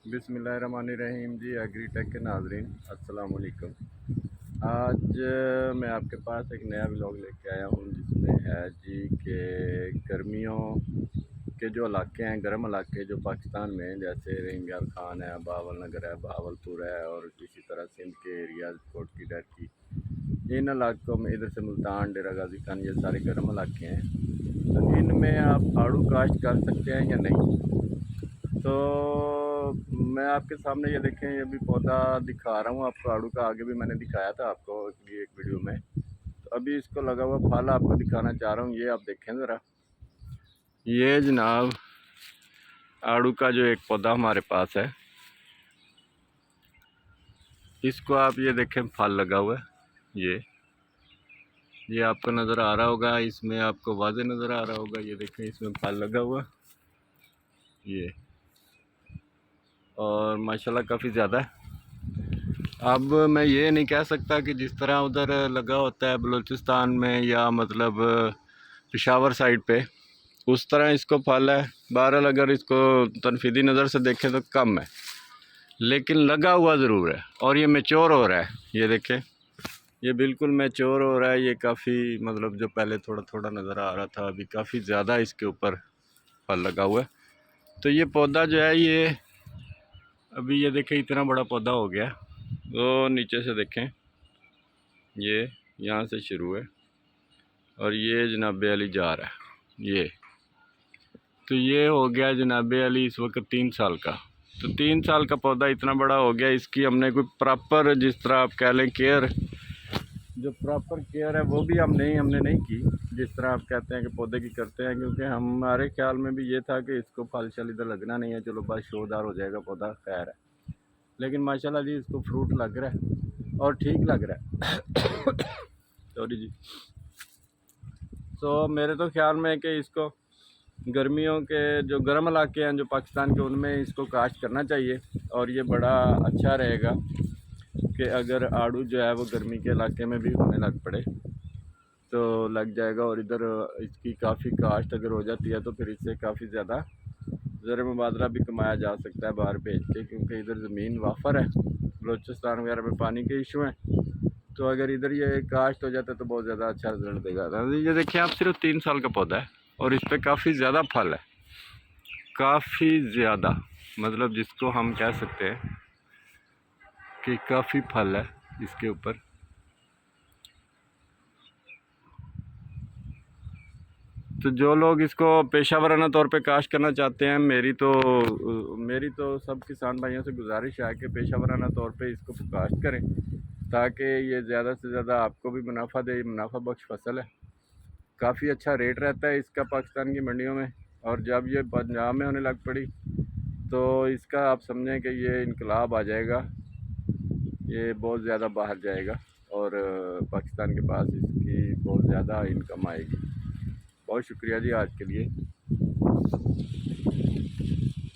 बिस्मिल्लाहिर्रहमानिर्रहीम जी। एग्रीटेक के नाज़रीन अस्सलाम वालेकुम। आज मैं आपके पास एक नया व्लॉग लेके आया हूँ जिसमें है जी कि गर्मियों के जो इलाके हैं, गर्म इलाके जो पाकिस्तान में, जैसे रेंगार खान है, बावल नगर है, बहावलपुर है और इसी तरह सिंध के एरियाज, कोट की डर की, इन इलाकों में, इधर से मुल्तान, डेरा गाजी खान, ये सारे गर्म इलाके हैं। तो इनमें आप आड़ू काश्त कर सकते हैं या नहीं। तो मैं आपके सामने ये देखें, ये भी पौधा दिखा रहा हूँ आपको आड़ू का। आगे भी मैंने दिखाया था आपको एक वीडियो में। तो अभी इसको लगा हुआ फल आपको दिखाना चाह रहा हूँ। ये आप देखें ज़रा, ये जनाब आड़ू का जो एक पौधा हमारे पास है, इसको आप ये देखें, फल लगा हुआ है। ये आपको नज़र आ रहा होगा, इसमें आपको वाज़े नज़र आ रहा होगा। ये देखें, इसमें फल लगा हुआ ये, और माशाल्लाह काफ़ी ज़्यादा है। अब मैं ये नहीं कह सकता कि जिस तरह उधर लगा होता है बलूचिस्तान में या मतलब पेशावर साइड पे, उस तरह इसको फल है। बहरहाल अगर इसको तनफीदी नज़र से देखें तो कम है, लेकिन लगा हुआ ज़रूर है और ये मैच्योर हो रहा है। ये देखें, ये बिल्कुल मैच्योर हो रहा है। ये काफ़ी मतलब जो पहले थोड़ा थोड़ा नज़र आ रहा था, अभी काफ़ी ज़्यादा इसके ऊपर फल लगा हुआ है। तो ये पौधा जो है, ये अभी ये देखें इतना बड़ा पौधा हो गया। तो नीचे से देखें, ये यहाँ से शुरू है और ये जनाब अली जा रहा है। तो ये हो गया जनाब अली इस वक्त 3 साल का। तो 3 साल का पौधा इतना बड़ा हो गया। इसकी हमने कोई प्रॉपर, जिस तरह आप कह लें केयर, जो प्रॉपर केयर है वो भी हमने नहीं की, जिस तरह आप कहते हैं कि पौधे की करते हैं। क्योंकि हमारे ख्याल में भी ये था कि इसको फल शल इधर लगना नहीं है, चलो बस शोदार हो जाएगा पौधा, खैर है। लेकिन माशाल्लाह जी इसको फ्रूट लग रहा है और ठीक लग रहा है। सॉरी जी। तो मेरे तो ख्याल में कि इसको गर्मियों के जो गर्म इलाके हैं जो पाकिस्तान के, उनमें इसको काश्त करना चाहिए। और ये बड़ा अच्छा रहेगा कि अगर आड़ू जो है वो गर्मी के इलाके में भी होने लग पड़े तो लग जाएगा। और इधर इसकी काफ़ी काश्त अगर हो जाती है तो फिर इससे काफ़ी ज़्यादा ज़र मुबादला भी कमाया जा सकता है बाहर भेज के, क्योंकि इधर ज़मीन वाफर है। बलोचिस्तान वगैरह में पानी के इशू हैं, तो अगर इधर ये काश्त हो जाता है तो बहुत ज़्यादा अच्छा रिजल्ट देगा। ये देखिए आप, सिर्फ 3 साल का पौधा है और इस पर काफ़ी ज़्यादा फल है, काफ़ी ज़्यादा, मतलब जिसको हम कह सकते हैं कि काफ़ी फल है इसके ऊपर। तो जो लोग इसको पेशा वराना तौर पे काश्त करना चाहते हैं, मेरी तो सब किसान भाइयों से गुजारिश है कि पेशा वराना तौर पे इसको काश्त करें, ताकि ये ज़्यादा से ज़्यादा आपको भी मुनाफा दे। मुनाफा बख्श फसल है, काफ़ी अच्छा रेट रहता है इसका पाकिस्तान की मंडियों में। और जब ये पंजाब में होने लग पड़ी तो इसका आप समझें कि ये इनकलाब आ जाएगा, ये बहुत ज़्यादा बाहर जाएगा और पाकिस्तान के पास इसकी बहुत ज़्यादा इनकम आएगी। बहुत शुक्रिया जी आज के लिए।